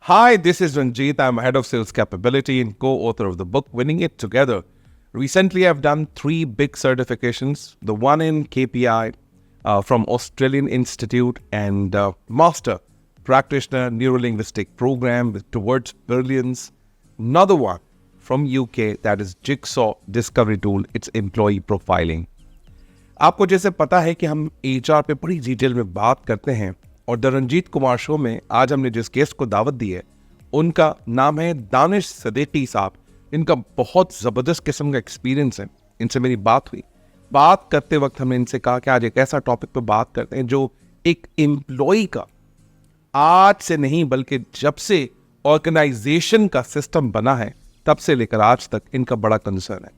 Hi, this is Ranjit. I'm head of sales capability and co-author of the book Winning It Together. Recently, I've done 3 big certifications. The one in KPI from Australian Institute and Master Practitioner Neurolinguistic Program towards Brilliance. Another one from UK, that is Jigsaw Discovery Tool. It's employee profiling. आपको जैसे पता है कि हम HR पे बड़ी detail में बात करते हैं और द रंजीत कुमार शो में आज हमने जिस गेस्ट को दावत दी है उनका नाम है दानिश सदेटी साहब। इनका बहुत ज़बरदस्त किस्म का एक्सपीरियंस है। इनसे मेरी बात हुई। बात करते वक्त हमने इनसे कहा कि आज एक ऐसा टॉपिक पे बात करते हैं जो एक एम्प्लॉय का आज से नहीं बल्कि जब से ऑर्गेनाइजेशन का सिस्टम बना है तब से लेकर आज तक इनका बड़ा कंसर्न है।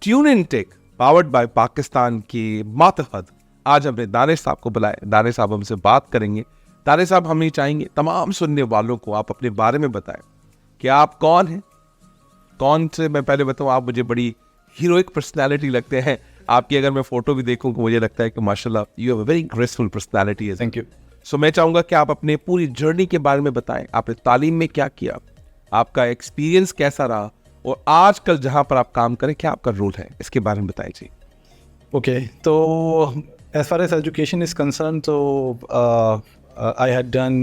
Tune in tech powered by Pakistan की मातहत आज हमने दानिश साहब को बुलाया। दानिश साहब हमसे बात करेंगे। दानिश साहब, हम ये चाहेंगे तमाम सुनने वालों को आप अपने बारे में बताएं कि आप कौन हैं। कौन से, मैं पहले बताऊं, आप मुझे बड़ी हीरोइक पर्सनालिटी लगते हैं। आपकी अगर मैं फोटो भी देखूं तो मुझे लगता है कि माशाल्लाह you have a very graceful personality. Thank you. So मैं चाहूंगा कि आप अपने पूरी जर्नी के बारे में बताएं। आपने तालीम में क्या किया, आपका एक्सपीरियंस कैसा रहा और आजकल जहां पर आप काम करें क्या आपका रोल है, इसके बारे में बताएं जी। Okay, so as far as education is concerned, so I had done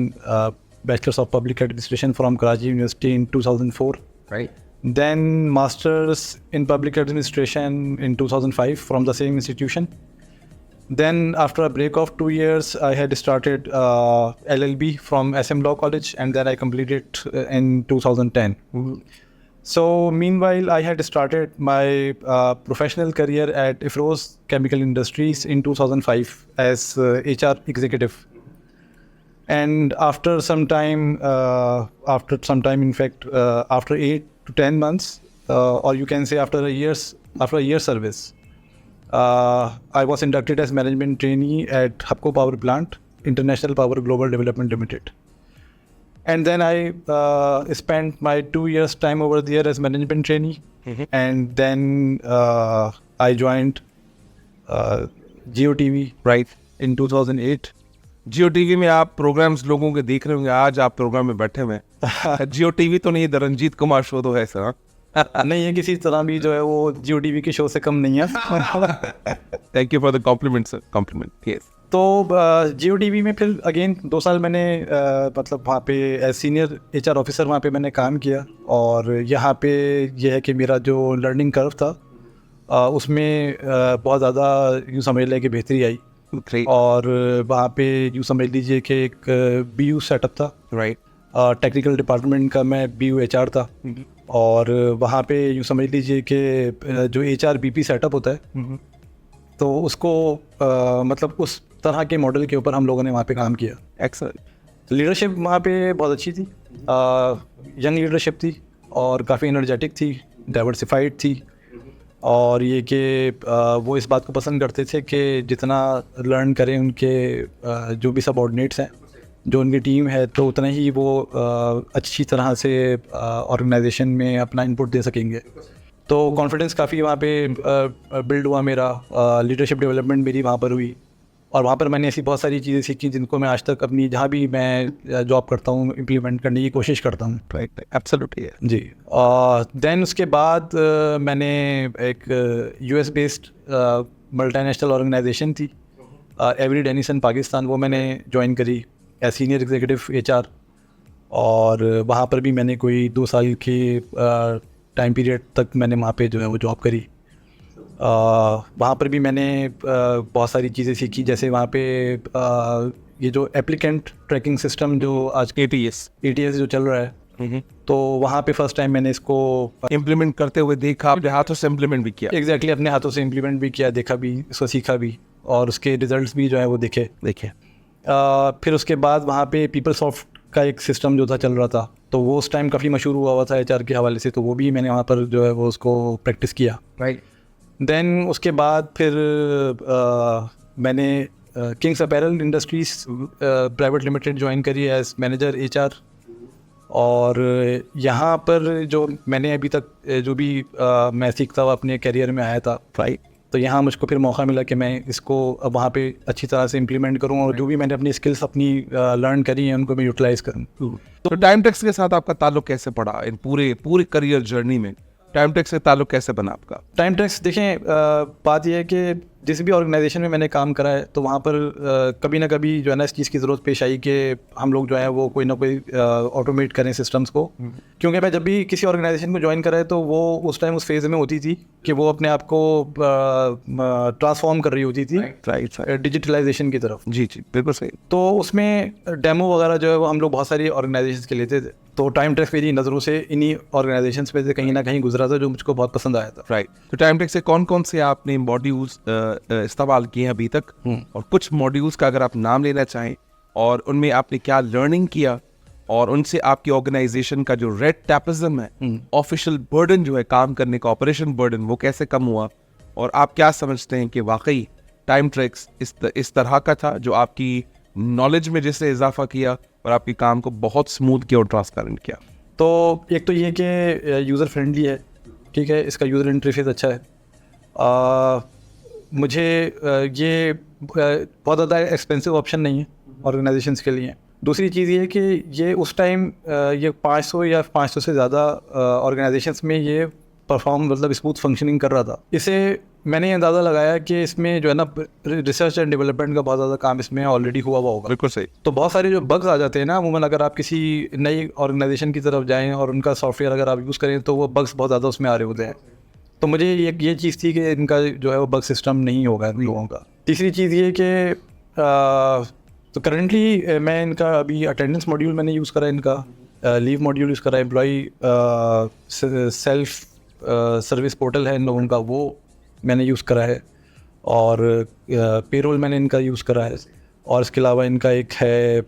Bachelor's of Public Administration from Karachi University in 2004. Right. Then Masters in Public Administration in 2005 from the same institution. Then after a break of 2 years, I had started LLB from SM Law College, and then I completed in 2010. So meanwhile, I had started my professional career at Ifroz Chemical Industries in 2005 as HR executive. And after some time, in fact, after 8 to 10 months, or you can say after a year service, I was inducted as management trainee at Hapco Power Plant, International Power Global Development Limited. And then I spent my 2 years time over there as management trainee. And then I joined GeoTV in 2008. Jio TV में आप programmes लोगों के देख रहे होंगे। आज आप programme में बैठे हुए हैं। जियो टीवी तो नहीं, द रंजीत कुमार शो तो है सर। नहीं है, किसी तरह भी जो है वो GeoTV के शो से कम नहीं है। Thank you for the compliment sir. Compliment. Yes. तो GeoTV में फिर अगेन 2 साल मैंने मतलब वहाँ पे एज सीनियर HR ऑफिसर वहाँ पे मैंने काम किया। और यहाँ पे यह है कि मेरा जो लर्निंग कर्व था उसमें बहुत ज़्यादा यूँ समझ लें कि बेहतरी आई। और वहाँ पे यूँ समझ लीजिए कि एक BU सेटअप था। राइट। टेक्निकल डिपार्टमेंट का मैं BU HR था। और वहाँ पे यूँ समझ लीजिए कि जो HR BP सेटअप होता है तो उसको मतलब उस तरह के मॉडल के ऊपर हम लोगों ने वहाँ पे काम किया। एक्सेलेंट। लीडरशिप वहाँ पे बहुत अच्छी थी। यंग लीडरशिप थी और काफ़ी एनर्जेटिक थी, डाइवर्सिफाइड थी। और ये कि वो इस बात को पसंद करते थे कि जितना लर्न करें उनके जो भी सबऑर्डिनेट्स हैं, जो उनकी टीम है, तो उतना ही वो अच्छी तरह से ऑर्गेनाइजेशन में अपना इनपुट दे सकेंगे। तो कॉन्फिडेंस काफ़ी वहाँ पे बिल्ड हुआ मेरा। लीडरशिप डेवलपमेंट मेरी वहाँ पर हुई और वहाँ पर मैंने ऐसी बहुत सारी चीज़ें सीखी जिनको मैं आज तक अपनी जहाँ भी मैं जॉब करता हूँ इम्प्लीमेंट करने की कोशिश करता हूँ। राइट। एब्सोल्युटली जी। देन उसके बाद मैंने एक US बेस्ड मल्टीनेशनल ऑर्गेनाइजेशन थी एवरी डेनिसन पाकिस्तान, वो मैंने ज्वाइन करी एज सीनियर एग्जीक्यूटिव HR। और वहाँ पर भी मैंने कोई 2 साल के टाइम पीरियड तक मैंने वहाँ पे जो है वो जॉब करी। वहाँ पर भी मैंने बहुत सारी चीज़ें सीखी, जैसे वहाँ पे ये जो एप्लीकेंट ट्रैकिंग सिस्टम जो आज ATS जो चल रहा है, तो वहाँ पे फर्स्ट टाइम मैंने इसको इम्प्लीमेंट करते हुए देखा, अपने हाथों से इम्प्लीमेंट भी किया। एग्जैक्टली अपने हाथों से इम्प्लीमेंट भी किया, देखा भी, इसको सीखा भी और उसके रिजल्ट्स भी जो है वो देखे। फिर उसके बाद वहाँ पे पीपलसॉफ्ट का एक सिस्टम जो था चल रहा था, तो वो उस टाइम काफ़ी मशहूर हुआ था HR के हवाले से, तो वो भी मैंने वहाँ पर जो है वो उसको प्रैक्टिस किया। राइट। देन उसके बाद फिर मैंने Kings apparel industries private limited join करी एज मैनेजर HR। और यहाँ पर जो मैंने अभी तक जो भी मैं सीखता हुआ अपने करियर में आया था, राइट, तो यहाँ मुझको फिर मौका मिला कि मैं इसको अब वहाँ पे अच्छी तरह से इम्प्लीमेंट करूँ और जो भी मैंने अपनी स्किल्स अपनी लर्न करी हैं उनको मैं यूटिलाइज करूँ। तो टाइम टेक्स के साथ आपका ताल्लुक कैसे पड़ा इन पूरे करियर जर्नी में? टाइम टेक्स से ताल्लुक कैसे बना आपका? टाइम टेक्स देखें, बात यह है कि जिस भी ऑर्गेनाइजेशन में मैंने काम करा है तो वहाँ पर कभी ना कभी जो है ना इस चीज़ की ज़रूरत पेश आई कि हम लोग जो है वो कोई ना कोई ऑटोमेट करें सिस्टम्स को। क्योंकि मैं जब भी किसी ऑर्गेनाइजेशन को ज्वाइन करा है तो वो उस टाइम उस फेज़ में होती थी कि वो अपने आप को ट्रांसफॉर्म कर रही होती थी राइट डिजिटलाइजेशन की तरफ। जी बिल्कुल सही। तो उसमें डेमो वगैरह जो है वो हम लोग बहुत सारी ऑर्गेनाइजेशन के लेते थे, तो टाइम टेक्स मेरी नज़रों से इन्हीं ऑर्गेनाइजेशंस पे से कहीं ना कहीं गुजरा था जो मुझको बहुत पसंद आया था। राइट। तो टाइम टेक्स से कौन कौन से आपने मॉड्यूल्स इस्तेमाल किए हैं अभी तक, और कुछ मॉड्यूल्स का अगर आप नाम लेना चाहें और उनमें आपने क्या लर्निंग किया और उनसे आपकी ऑर्गेनाइजेशन का जो रेड टैपिज्म है, ऑफिशियल बर्डन जो है काम करने का, ऑपरेशन बर्डन, वो कैसे कम हुआ, और आप क्या समझते हैं कि वाकई टाइम ट्रैक्स इस तरह का था जो आपकी नॉलेज में जिससे इजाफा किया और आपके काम को बहुत स्मूथ किया और ट्रांसपेरेंट किया? तो एक तो ये कि यूज़र फ्रेंडली है, ठीक है, इसका यूज़र इंटरफेस अच्छा है। मुझे ये बहुत ज़्यादा एक्सपेंसिव ऑप्शन नहीं है ऑर्गेनाइजेशंस के लिए। दूसरी चीज़ ये कि ये उस टाइम ये 500 या 500 से ज़्यादा ऑर्गेनाइजेशंस में ये परफॉर्म मतलब स्मूथ फंक्शनिंग कर रहा था। इसे मैंने ये अंदाज़ा लगाया कि इसमें जो है ना रिसर्च एंड डेवलपमेंट का बहुत ज़्यादा काम इसमें ऑलरेडी हुआ होगा। बिल्कुल सही। तो बहुत सारे जो बग्स आ जाते हैं ना, अमूमन अगर आप किसी नई ऑर्गेनाइजेशन की तरफ जाएँ और उनका सॉफ्टवेयर अगर आप यूज़ करें तो वो बग्स बहुत ज़्यादा उसमें आ रहे होते हैं। तो मुझे ये चीज़ थी कि इनका जो है वो बग सिस्टम नहीं होगा इन लोगों का। तीसरी चीज़ ये कि तो करंटली मैं इनका अभी अटेंडेंस मॉड्यूल मैंने यूज़ करा है, इनका लीव मॉड्यूल यूज़ करा है, एम्प्लॉई सेल्फ सर्विस पोर्टल है इन लोगों का, वो मैंने यूज़ करा है, और पेरोल मैंने इनका यूज़ करा है, और इसके अलावा इनका एक है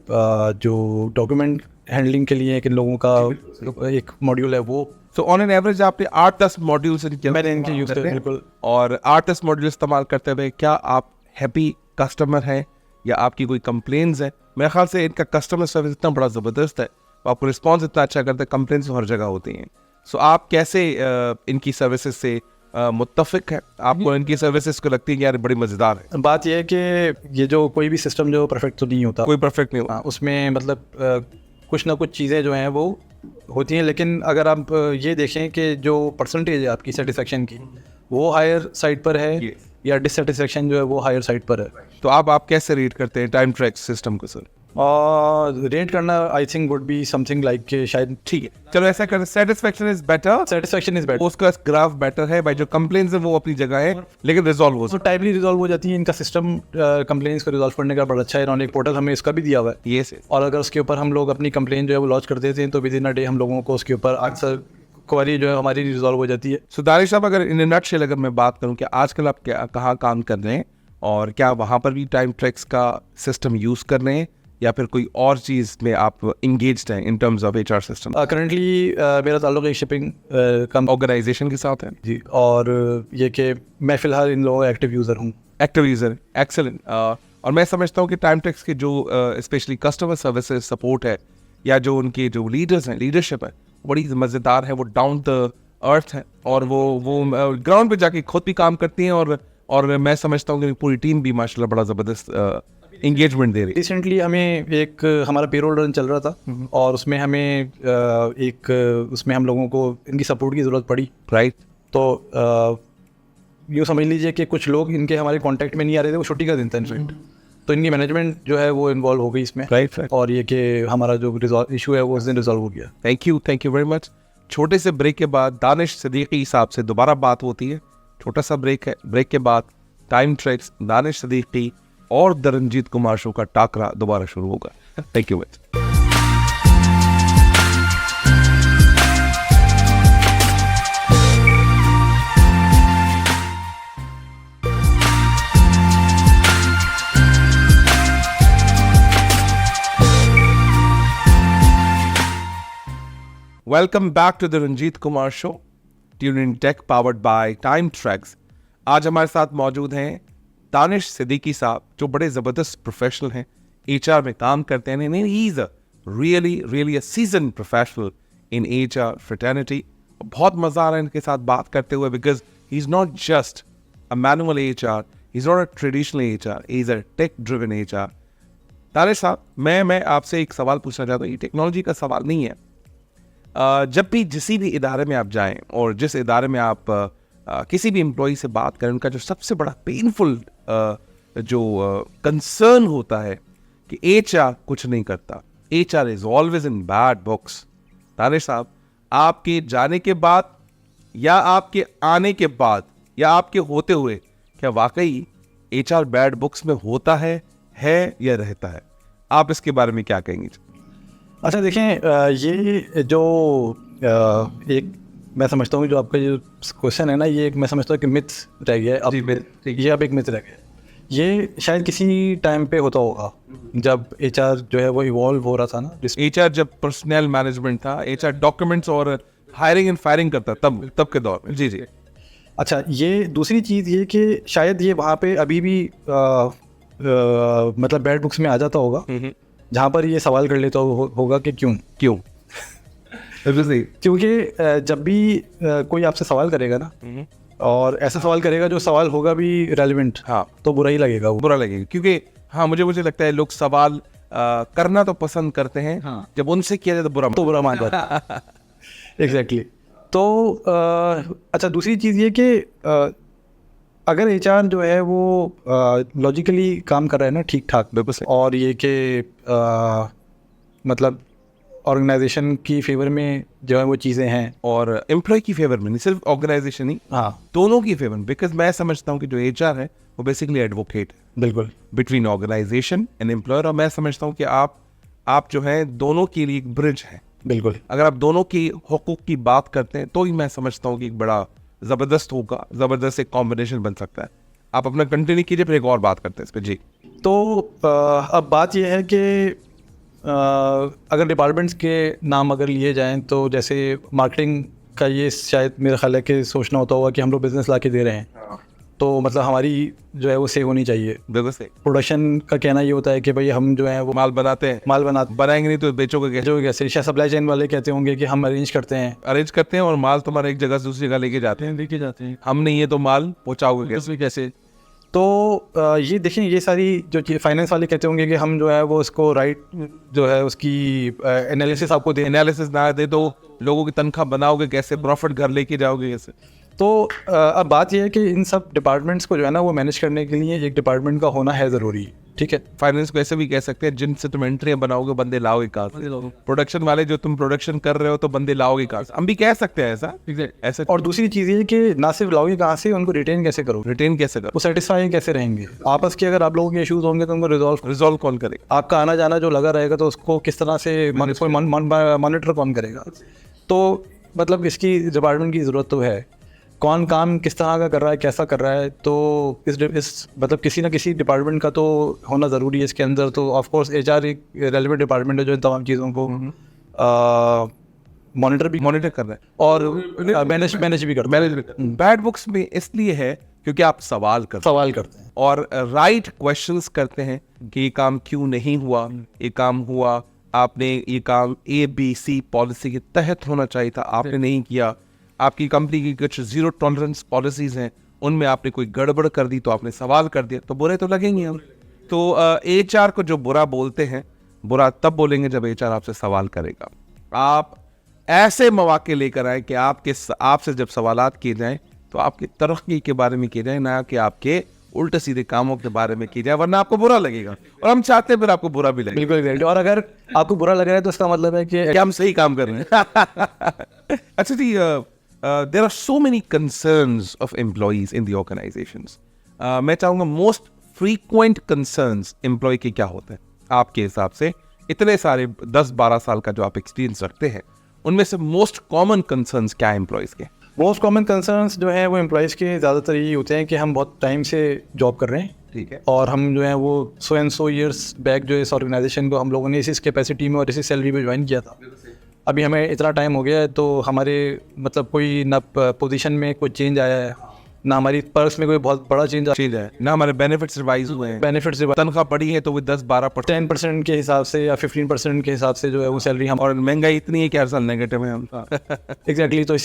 जो डॉक्यूमेंट हैंडलिंग के लिए इन लोगों का एक मॉड्यूल है वो। तो ऑन एन एवरेज आपने 8-10 मॉड्यूल्स मैंने इनके यूज़ करे बिल्कुल। और 8-10 मॉड्यूल इस्तेमाल करते हुए क्या आप हैप्पी कस्टमर हैं या आपकी कोई कंप्लेंट्स है? मेरे ख्याल से इनका कस्टमर सर्विस इतना बड़ा ज़बरदस्त है, आपको रिस्पॉन्स इतना अच्छा करते हैं, कंप्लेंट्स हर जगह होती हैं। सो आप कैसे इनकी सर्विसेज से मुत्तफिक है? आपको इनकी सर्विसेज को लगती है कि यार बड़ी मज़ेदार है? बात यह है कि ये जो कोई भी सिस्टम जो परफेक्ट तो नहीं होता, कोई परफेक्ट नहीं होता, उसमें मतलब कुछ ना कुछ चीज़ें जो हैं वो होती हैं, लेकिन अगर आप ये देखें कि जो परसेंटेज है आपकी सेटिस्फेक्शन की वो हायर साइड पर है या डिससेटिस्फेक्शन जो है वो हायर साइड पर है। तो आप कैसे रेट करते हैं टाइम ट्रैक सिस्टम को सर? रेट करना I think would be something like कि शायद ठीक है, चलो ऐसा करते, satisfaction is better, satisfaction is better, उसका ग्राफ बेटर है भाई, जो कंप्लेंट्स है वो अपनी जगह है लेकिन रिजॉल्व हो, तो टाइमली रिजॉल्व हो जाती है। इनका सिस्टम कंप्लेंट्स को रिजॉल्व करने का बड़ा अच्छा है, इन्होंने एक पोर्टल हमें इसका भी दिया हुआ है। यस, और अगर उसके ऊपर हम लोग अपनी कंप्लेंट जो है वो लॉन्च कर देते हैं तो विद इन अ डे हम लोगों को उसके ऊपर आंसर क्वेरी जो है हमारी रिजॉल्व हो जाती है। सो दानिश साहब, अगर इन नटशेल अगर मैं बात करूं कि आजकल आप कहाँ काम कर रहे हैं और क्या वहाँ पर भी टाइम ट्रैक्स का सिस्टम यूज़ कर रहे हैं या फिर कोई और चीज़ में आप इंगेज्ड हैं in terms of HR system? Currently मेरा ताल्लुक एक शिपिंग कम ऑर्गेनाइजेशन के साथ है जी, और ये कि मैं फ़िलहाल इन लोगों का एक्टिव यूज़र हूँ। Active user, excellent. और मैं समझता हूँ कि टाइम ट्रैक्स के जो स्पेशली कस्टमर सर्विसेज सपोर्ट है या जो उनके जो लीडर्स हैं, लीडरशिप है, बड़ी मज़ेदार है, वो डाउन द अर्थ है और वो ग्राउंड पे जाके खुद भी काम करती हैं और मैं समझता हूँ कि पूरी टीम भी माशाल्लाह बड़ा ज़बरदस्त इंगेजमेंट दे रही है। रिसेंटली हमें एक हमारा पेरोल रन चल रहा था और उसमें हमें उसमें हम लोगों को इनकी सपोर्ट की ज़रूरत पड़ी, राइट। तो यूँ समझ लीजिए कि कुछ लोग इनके हमारे कांटेक्ट में नहीं आ रहे थे, वो छुट्टी का दिन था इनफैक्ट, तो इनकी मैनेजमेंट जो है वो इन्वॉल्व हो गई इसमें, राइट। और ये कि हमारा जो इशू है वो उस दिन रिजॉल्व हो गया। Thank you very much. छोटे से ब्रेक के बाद दानिश सिद्दीकी साहब से दोबारा बात होती है, छोटा सा ब्रेक है, ब्रेक के बाद टाइम ट्रैक्स, दानिश सिद्दीकी और द रंजीत कुमार शो का टाकरा दोबारा शुरू होगा। Thank you much. Welcome back to the Ranjit Kumar show, tune in tech powered by time tracks. आज हमारे साथ मौजूद हैं दानिश सिद्दीकी साहब, जो बड़े ज़बरदस्त प्रोफेशनल हैं, HR में काम करते हैं। He is a really a season professional in HR fraternity. बहुत मज़ा आ रहा है इनके साथ बात करते हुए, because he is not just a manual HR. He's not a traditional HR. He's a tech-driven HR. तारे साहब, मैं आपसे एक सवाल पूछना चाहता हूँ. ये टेक्नोलॉजी का सवाल नहीं है. जब भी जिसी भी इदारे में आप जाएं और जिस इदारे में आप किसी भी एम्प्लॉई से बात करें, उनका जो सबसे बड़ा पेनफुल जो कंसर्न होता है कि HR कुछ नहीं करता. HR is always in bad books. तारे साहब, आपके जाने के बाद या आपके आने के बाद या आपके होते हुए क्या वाकई HR बैड बुक्स में होता है या रहता है? आप इसके बारे में क्या कहेंगे? अच्छा देखें, ये जो एक मैं समझता हूँ जो आपका जो क्वेश्चन है ना, ये एक मैं समझता हूँ कि मिथ रह गया है अब. ये अब एक मिथ रह गया. ये शायद किसी टाइम पे होता होगा जब HR जो है वो इवॉल्व हो रहा था ना. HR जब पर्सनल मैनेजमेंट था, HR डॉक्यूमेंट्स और हायरिंग एंड फायरिंग करता तब के दौर में. जी. अच्छा, ये दूसरी चीज़ ये कि शायद ये वहाँ पे अभी भी मतलब बैड बुक्स में आ जाता होगा, जहाँ पर ये सवाल कर लेता होगा कि क्यों. क्योंकि जब भी कोई आपसे सवाल करेगा ना, और ऐसा सवाल करेगा जो सवाल होगा भी रेलिवेंट, हाँ, तो बुरा ही लगेगा. वो बुरा लगेगा क्योंकि हाँ, मुझे लगता है लोग सवाल करना तो पसंद करते हैं. हाँ. जब उनसे किया जाए तो बुरा मान जाता है. एग्जैक्टली. तो अच्छा, दूसरी चीज़ ये कि अगर HR जो है वो लॉजिकली काम कर रहा है ना ठीक ठाक, और ये कि मतलब ऑर्गेनाइजेशन की फेवर में जो है वो चीज़ें हैं, और एम्प्लॉय की फेवर में नहीं, सिर्फ ऑर्गेनाइजेशन ही, हाँ, दोनों की फेवर में. बिकॉज मैं समझता हूँ कि जो HR है वो बेसिकली एडवोकेट है, बिल्कुल, बिटवीन ऑर्गेनाइजेशन एंड एम्प्लॉयर. और मैं समझता हूँ कि आप जो है दोनों के लिए एक ब्रिज है. बिल्कुल. अगर आप दोनों की हुकूक की बात करते हैं तो ही मैं समझता हूँ कि एक बड़ा ज़बरदस्त एक कॉम्बिनेशन बन सकता है. आप अपना कंटिन्यू कीजिए, फिर एक और बात करते हैं इस पर. जी. तो अब बात यह है कि अगर डिपार्टमेंट्स के नाम अगर लिए जाएं तो जैसे मार्केटिंग का ये शायद मेरा ख्याल है कि सोचना होता होगा कि हम लोग बिज़नेस ला के दे रहे हैं, तो मतलब हमारी जो है वो सेव होनी चाहिए. प्रोडक्शन का कहना ये होता है कि भाई हम जो है वो माल बनाएंगे नहीं तो बेचोगे कैसे. सप्लाई चेन वाले कहते होंगे कि हम अरेंज करते हैं और माल तुम्हारा एक जगह से दूसरी जगह लेके जाते हैं. हम नहीं है तो माल पहुँचाओगे कैसे? तो ये देखें, ये सारी जो फाइनेंस वाले कहते होंगे कि हम जो है वो इसको राइट जो है उसकी एनालिसिस आपको दे. एनालिसिस ना दे तो लोगों की तनख्वाह बनाओगे कैसे, प्रॉफिट घर लेके जाओगे कैसे? तो अब बात यह है कि इन सब डिपार्टमेंट्स को जो है ना वो मैनेज करने के लिए एक डिपार्टमेंट का होना है ज़रूरी. ठीक है. फाइनेंस को ऐसे भी कह सकते हैं, जिनसे तुम एंट्रियाँ बनाओगे बंदे लाओगे कहाँ से? प्रोडक्शन वाले जो तुम प्रोडक्शन कर रहे हो तो बंदे लाओगे कहाँ से? हम भी कह सकते हैं ऐसा. और दूसरी चीज़ ये कि ना सिर्फ लाओगे कहाँ से, उनको रिटेन कैसे करो, वो सेटिस्फाई कैसे रहेंगे आपस के. अगर आप लोगों के इशूज़ होंगे तो उनको रिजॉल्व कौन करेगा? आपका आना जाना जो लगा रहेगा तो उसको किस तरह से मॉनिटर कौन करेगा? तो मतलब इसकी डिपार्टमेंट की ज़रूरत तो है. कौन काम किस तरह का कर रहा है, कैसा कर रहा है, तो इस मतलब किसी ना किसी डिपार्टमेंट का तो होना ज़रूरी है इसके अंदर. तो ऑफ कोर्स HR एक रेलेवेंट डिपार्टमेंट है जो इन तमाम चीज़ों को मॉनिटर कर रहा है और मैनेज भी करता है. बैड बुक्स में इसलिए है क्योंकि आप सवाल करते हैं और राइट क्वेश्चंस करते हैं कि ये काम क्यों नहीं हुआ, ये काम हुआ, आपने ये काम ABC पॉलिसी के तहत होना चाहिए था, आपने नहीं किया. आपकी कंपनी की कुछ जीरो टॉलरेंस पॉलिसीज हैं, उनमें आपने कोई गड़बड़ कर दी तो आपने सवाल कर दिया, तो बुरे तो लगेंगे हम. तो HR को जो बुरा बोलते हैं, बुरा तब बोलेंगे जब HR आपसे सवाल करेगा. आप ऐसे मौके लेकर आए कि आपसे जब सवालात किए जाएं तो आपकी तरक्की के बारे में किए जाए, ना कि आपके उल्टे सीधे कामों के बारे में किए जाए, वरना आपको बुरा लगेगा. और हम चाहते हैं फिर आपको बुरा भी लगे. बिल्कुल. और अगर आपको बुरा लग रहा है तो इसका मतलब है कि हम सही काम कर रहे हैं. अच्छा जी, there are so many concerns of employees in the organizations. मैं चाहूँगा most frequent concerns employee के क्या होते हैं आपके हिसाब से? इतने सारे 10-12 साल का जो आप एक्सपीरियंस रखते हैं, उनमें से most common concerns क्या है एम्प्लॉयज़ के? मोस्ट कॉमन कंसर्न्स जो हैं वो एम्प्लॉयज़ के ज़्यादातर ये होते हैं कि हम बहुत टाइम से जॉब कर रहे हैं. ठीक है. और हम जो है वो 100 years बैक जो इस ऑर्गेनाइजेशन को हम लोगों ने इस कैपेसिटी में और इसी सैलरी पे ज्वाइन किया था. अभी हमें इतना टाइम हो गया है तो हमारे मतलब कोई ना पोजीशन में कोई चेंज आया है, ना हमारी पर्स में कोई बहुत बड़ा चेंज है ना, हमारे बेनिफिट्स रिवाइज हुए हैं, बेनिफिट्स तनख्वाह बढ़ी है तो वो 10-12% 10% के हिसाब से या 15% के हिसाब से जो है वो सैलरी हम और महंगाई इतनी है कि हर साल नेगेटिव है हम। एग्जैक्टली तो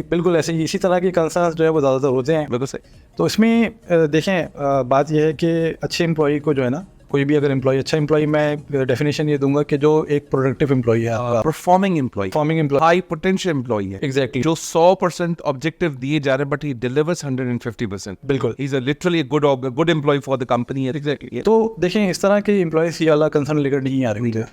बिल्कुल ऐसे ही इसी तरह के कंसर्न्स जो है वो ज़्यादातर होते हैं। बिल्कुल सही। तो इसमें देखें बात यह है कि अच्छे एम्प्लॉई को जो है ना, कोई भी अगर एम्प्लॉई अच्छा एम्प्लॉई, मैं डेफिनेशन ये दूंगा कि जो एक प्रोडक्टिव एम्प्लॉई है आपका, performing employee, performing employee, high potential employee है, एग्जैक्टली जो 100% ऑब्जेक्टिव दिए जा रहे हैं बट ही डिलीवर्स 150%। बिल्कुल, he is literally good employee for the company. Exactly. तो देखें इस तरह के एम्प्लॉयज ये वाला कंसर्न लेकर नहीं आ रहे होते।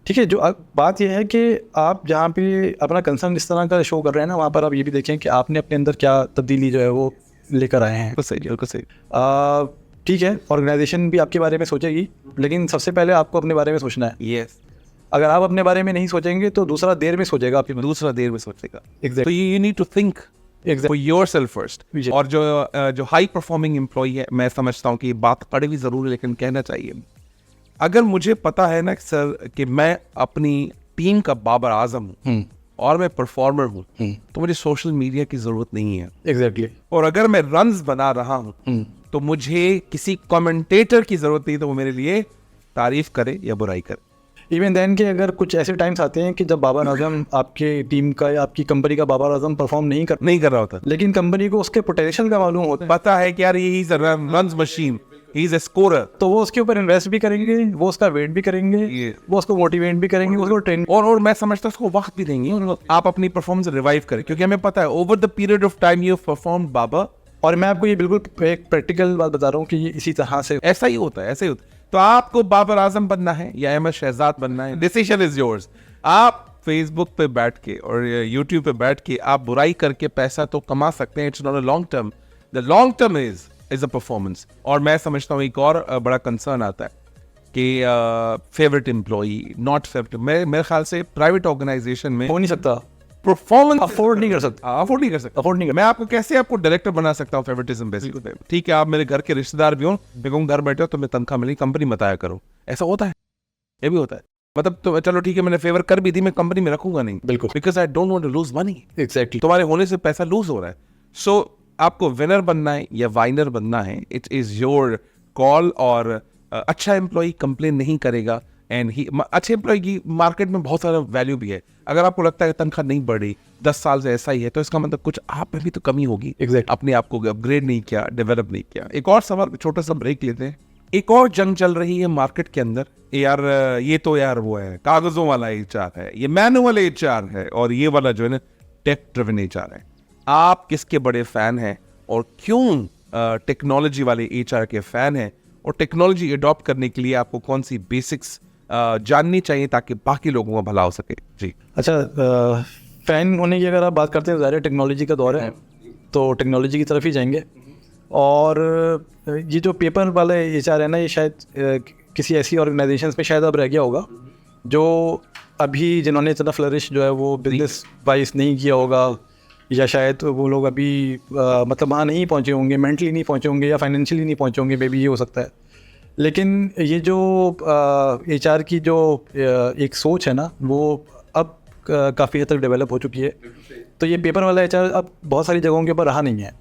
ठीक है, जो बात यह है कि आप जहाँ पे अपना कंसर्न इस तरह का शो कर रहे हैं ना, वहाँ पर आप ये भी देखें कि आपने अपने अंदर क्या तब्दीली जो है वो लेकर आए हैं। बिल्कुल सही, बिल्कुल सही। ठीक है, ऑर्गेनाइजेशन भी आपके बारे में सोचेगी, लेकिन सबसे पहले आपको अपने बारे में सोचना है। यस। अगर आप अपने बारे में नहीं सोचेंगे तो दूसरा देर में सोचेगा आपकी, दूसरा देर में सोचेगा। Exactly. तो you need to think for yourself first. और जो हाई परफॉर्मिंग एम्प्लॉय है, मैं समझता हूँ कि ये बात कड़वी जरूर है लेकिन कहना चाहिए। अगर मुझे पता है ना सर कि मैं अपनी टीम का बाबर आजम हूँ और मैं परफॉर्मर हूँ, तो मुझे सोशल मीडिया की जरूरत नहीं है। एग्जैक्टली। और अगर मैं रन्स बना रहा हूँ तो मुझे किसी कमेंटेटर की जरूरत नहीं, तो वो मेरे लिए तारीफ करे या बुराई करे। इवन देन के अगर कुछ ऐसे टाइम्स आते हैं कि जब बाबर आजम आपके टीम का या आपकी कंपनी का बाबर आजम परफॉर्म नहीं कर रहा होता, लेकिन कंपनी को उसके पोटेंशियल का मालूम होता है, पता है कि यार ये is a runs machine, he is a scorer, तो वो उसके ऊपर इन्वेस्ट भी करेंगे, वो उसका वेट भी करेंगे, वो उसको मोटिवेट भी करेंगे, उसको ट्रेन और मैं समझता हूँ उसको वक्त भी देंगे और आप अपनी परफॉर्मेंस रिवाइव करें, क्योंकि हमें पता है over the period of time you perform better. और मैं आपको ये बिल्कुल एक प्रैक्टिकल बात बता रहा हूँ कि ये इसी तरह से ऐसा ही होता है, ऐसा ही होता है। तो आपको बाबर आजम बनना है या अहमद शहजाद बनना है, डिसीजन इज योर्स। आप फेसबुक पे बैठ के और यूट्यूब पे बैठ के आप बुराई करके पैसा तो कमा सकते हैं, it's not a long term. The long term is a performance. और मैं समझता हूँ एक और बड़ा कंसर्न आता है कि फेवरेट एम्प्लॉई, नॉट फेवरेट। मेरे ख्याल से प्राइवेट ऑर्गेनाइजेशन में हो नहीं सकता, परफॉर्मेंस अफोर्ड नहीं कर सकता, मैं आपको कैसे आपको डायरेक्टर बना सकता हूँ फेवरेटिज्म बेसिस पे। ठीक है, आप मेरे घर के रिश्तेदार भी हो, मैं कहूँ घर बैठे हो तो मैं तनख्वाह मिली, कंपनी बताया करो। ऐसा होता है, ये भी होता है। मतलब तो चलो ठीक है, मैंने फेवर कर भी दी, मैं कंपनी में रखूंगा नहीं, बिल्कुल, because I don't want to lose money. Exactly. तुम्हारे होने से पैसा लूज हो रहा है। सो आपको विनर बनना है या वाइनर बनना है, इट इज योर कॉल। और अच्छा एम्प्लॉय कंप्लेन नहीं करेगा एंड ही अच्छे एम्प्लॉय की मार्केट में बहुत सारा वैल्यू भी है। अगर आपको लगता है तनख्वाह नहीं बढ़ी 10 साल से ऐसा ही है, तो इसका मतलब कुछ आप में भी तो कमी होगी। अपने आप को अपग्रेड नहीं किया, डेवलप नहीं किया। एक और सवाल, छोटा सा ब्रेक लेते हैं। एक और जंग चल रही है मार्केट के अंदर, यार ये तो यार वो है कागजों वाला एचआर है, ये मैनुअल एचआर है, और ये वाला जो है ना टेक ड्रिवन एचआर है। आप किसके बड़े फैन हैं और क्यों टेक्नोलॉजी वाले एचआर के फैन हैं, और टेक्नोलॉजी अडॉप्ट करने के लिए आपको कौन सी बेसिक्स जाननी चाहिए ताकि बाकी लोगों का भला हो सके? जी अच्छा, फैन होने की अगर आप बात करते हैं, ज़ाहिर टेक्नोलॉजी का दौर है तो टेक्नोलॉजी की तरफ ही जाएंगे। और ये जो पेपर वाला एचआर है ना, ये शायद किसी ऐसी ऑर्गेनाइजेशंस में शायद अब रह गया होगा जो अभी जिन्होंने इतना फ्लरिश जो है वो बिजनेस वाइज नहीं किया होगा, या शायद वो लोग अभी मतलब वहाँ नहीं पहुँचे होंगे, मेंटली नहीं पहुँचे होंगे या फाइनेंशियली नहीं पहुँचे होंगे, मे बी ये हो सकता है। लेकिन ये जो एचआर की जो एक सोच है ना, वो अब काफ़ी हद तक डेवलप हो चुकी है। तो ये पेपर वाला एचआर अब बहुत सारी जगहों के ऊपर रहा नहीं है।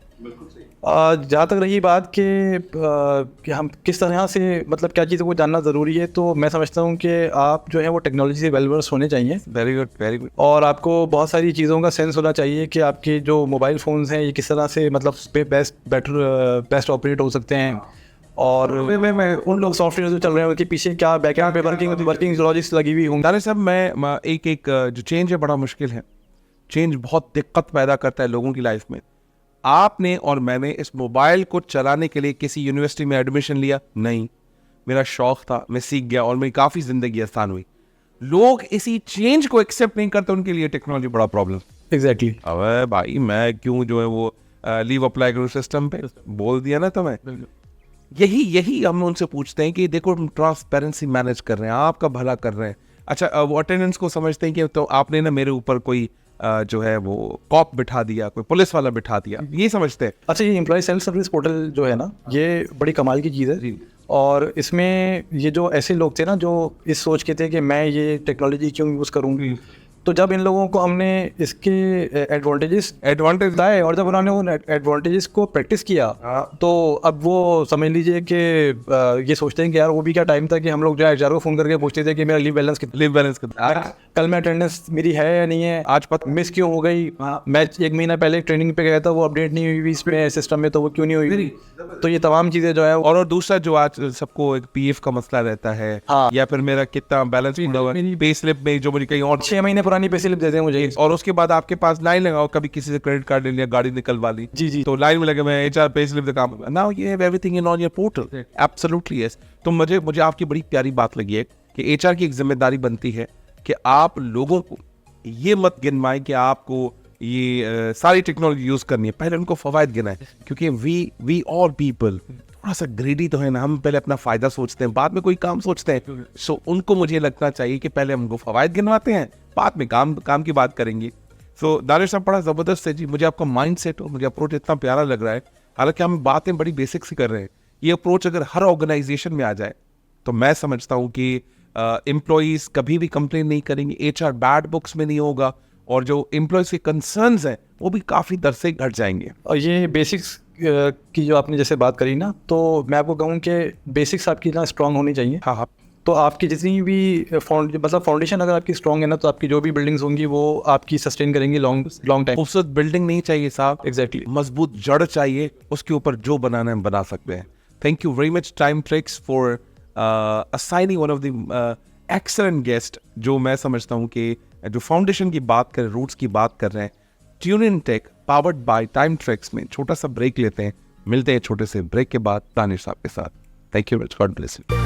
जहाँ तक रही बात कि हम किस तरह से मतलब क्या चीज़ों को जानना ज़रूरी है, तो मैं समझता हूँ कि आप जो है वो टेक्नोलॉजी से वेल वर्स होने चाहिए। Very good, very good. और आपको बहुत सारी चीज़ों का सेंस होना चाहिए कि आपके जो मोबाइल फ़ोन्स हैं ये किस तरह से मतलब बेस्ट ऑपरेट हो सकते हैं। और मैं उन लोग सॉफ्टवेयर जो चल रहे हैं उनके पीछे क्या बैकएंड पे वर्किंग लॉजिक्स लगी हुई होंगी। दानिश साहब, मैं एक जो चेंज है बड़ा मुश्किल है, चेंज बहुत दिक्कत पैदा करता है लोगों की लाइफ में। आपने और मैंने इस मोबाइल को चलाने के लिए किसी यूनिवर्सिटी में एडमिशन लिया नहीं, मेरा शौक था, मैं सीख गया और मेरी काफ़ी ज़िंदगी आसान हुई। लोग इसी चेंज को एक्सेप्ट नहीं करते, उनके लिए टेक्नोलॉजी बड़ा प्रॉब्लम। एग्जैक्टली। अबे भाई, मैं क्यों जो है वो लीव अप्लाई करूँ सिस्टम पे, बोल दिया ना तुम्हें। यही हम उनसे पूछते हैं कि देखो हम ट्रांसपेरेंसी मैनेज कर रहे हैं, आपका भला कर रहे हैं। अच्छा, वो अटेंडेंस को समझते हैं कि तो आपने ना मेरे ऊपर कोई जो है वो कॉप बिठा दिया, कोई पुलिस वाला बिठा दिया, ये समझते हैं। अच्छा, ये एम्प्लॉय सेल्फ सर्विस पोर्टल जो है ना, ये बड़ी कमाल की चीज़ है। और इसमें ये जो ऐसे लोग थे ना जो इस सोच के थे कि मैं ये टेक्नोलॉजी क्यों यूज़ करूँगी, तो जब इन लोगों को हमने इसके एडवांटेजेस एडवांटेज बताए और जब उन्होंने उन एडवांटेजेस को प्रैक्टिस किया, तो अब वो समझ लीजिए कि ये सोचते हैं कि यार वो भी क्या टाइम था कि हम लोग जो है एचआर को फ़ोन करके पूछते थे कि मेरा लीव बैलेंस कितना, कल में अटेंडेंस मेरी है या नहीं है, आज पता मिस क्यों हो गई, मैं 1 महीना पहले ट्रेनिंग पे गया था वो अपडेट नहीं हुई इसमें सिस्टम में, तो वो क्यों नहीं हुई। तो ये तमाम चीज़ें जो है और दूसरा जो आज सबको एक पीएफ का मसला रहता है, हाँ। या फिर मेरा कितना बैलेंस पे स्लिप में जो मुझे कहीं और 6 महीने पुरानी पे स्लिप देते हैं मुझे, और उसके बाद आपके पास लाइन लगाओ, कभी किसी से क्रेडिट कार्ड ले लिया, गाड़ी निकलवा ली, जी। तो लाइन में लगे मैं एचआर पे स्लिप द काम, now you have everything in on your portal. Absolutely yes. तो मुझे आपकी बड़ी प्यारी बात लगी है कि एचआर की एक जिम्मेदारी बनती है कि आप लोगों को ये मत गिनवाएं कि आपको ये सारी टेक्नोलॉजी यूज करनी है, पहले उनको फवायद गिनाएं, क्योंकि वी ऑल पीपल थोड़ा सा ग्रीडी तो है ना, हम पहले अपना फायदा सोचते हैं, बाद में कोई काम सोचते हैं। सो उनको मुझे लगना चाहिए कि पहले हमको फवायद गिनवाते हैं, बाद में काम की बात करेंगे। सो दानिश साहब बड़ा ज़बरदस्त है जी, मुझे आपका माइंड सेट मुझे अप्रोच इतना प्यारा लग रहा है। हालांकि हम बातें बड़ी बेसिक सी कर रहे हैं, ये अप्रोच अगर हर ऑर्गेनाइजेशन में आ जाए तो मैं समझता हूँ कि एम्प्लॉयज़ कभी भी कंप्लेन नहीं करेंगे, एचआर बैड बुक्स में नहीं होगा, और जो एम्प्लॉयज़ के कंसर्न्स हैं वो भी काफ़ी दर से घट जाएंगे। और ये बेसिक्स की जो आपने जैसे बात करी ना, तो मैं आपको कहूँ कि बेसिक्स आपकी ना स्ट्रांग होनी चाहिए। हाँ, तो आपकी जितनी भी फाउंडेशन अगर आपकी स्ट्रांग है ना, तो आपकी जो भी बिल्डिंग्स होंगी वो आपकी सस्टेन करेंगी लॉन्ग टाइम। खूबसूरत बिल्डिंग नहीं चाहिए साहब, एग्जैक्टली मजबूत जड़ चाहिए, उसके ऊपर जो बनाना है बना सकते हैं। Thank you very much time tricks for assigning one of the excellent guest, जो मैं समझता हूँ कि जो फाउंडेशन की बात कर रहे हैं, रूट्स की बात कर रहे हैं। Tune in tech powered by time tricks में छोटा सा ब्रेक लेते हैं, मिलते हैं छोटे से ब्रेक के बाद दानिश साहब के साथ। Thank you very much, god bless you.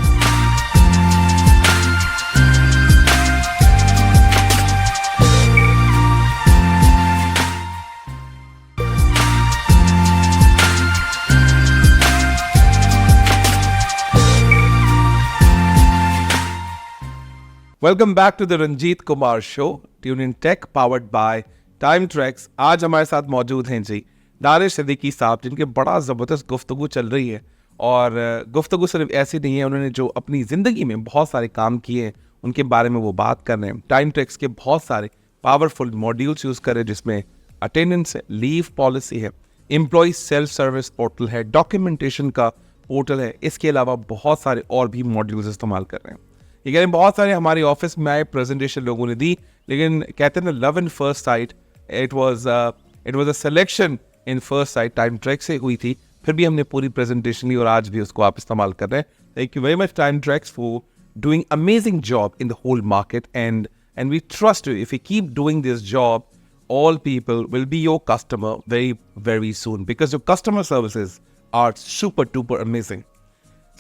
Welcome back to the Ranjit Kumar show, tune in tech powered by time tracks. आज हमारे साथ मौजूद हैं जी दानिश सिद्दीकी साहब, जिनके बड़ा ज़बरदस्त गुफ्तगू चल रही है। और गुफ्तगू सिर्फ ऐसी नहीं है, उन्होंने जो अपनी ज़िंदगी में बहुत सारे काम किए हैं उनके बारे में वो बात कर रहे हैं। टाइम ट्रैक्स के बहुत सारे पावरफुल मॉड्यूल्स यूज़ करें, जिसमें अटेंडेंस है, लीव पॉलिसी है, एम्प्लॉय सेल्फ सर्विस पोर्टल है, डॉक्यूमेंटेशन का पोर्टल है, इसके अलावा बहुत सारे और भी मॉड्यूल्स इस्तेमाल कर रहे हैं। ये कह रहे हैं बहुत सारे हमारे ऑफिस में आए, प्रेजेंटेशन लोगों ने दी, लेकिन कहते हैं ना love in first sight, it was a selection in first sight time track से हुई थी, फिर भी हमने पूरी प्रेजेंटेशन ली और आज भी उसको आप इस्तेमाल कर रहे हैं। Thank you very much time tracks for doing amazing job in the whole market, and we trust you, if you keep doing this job all people will be your customer very soon, because your customer services are super duper amazing.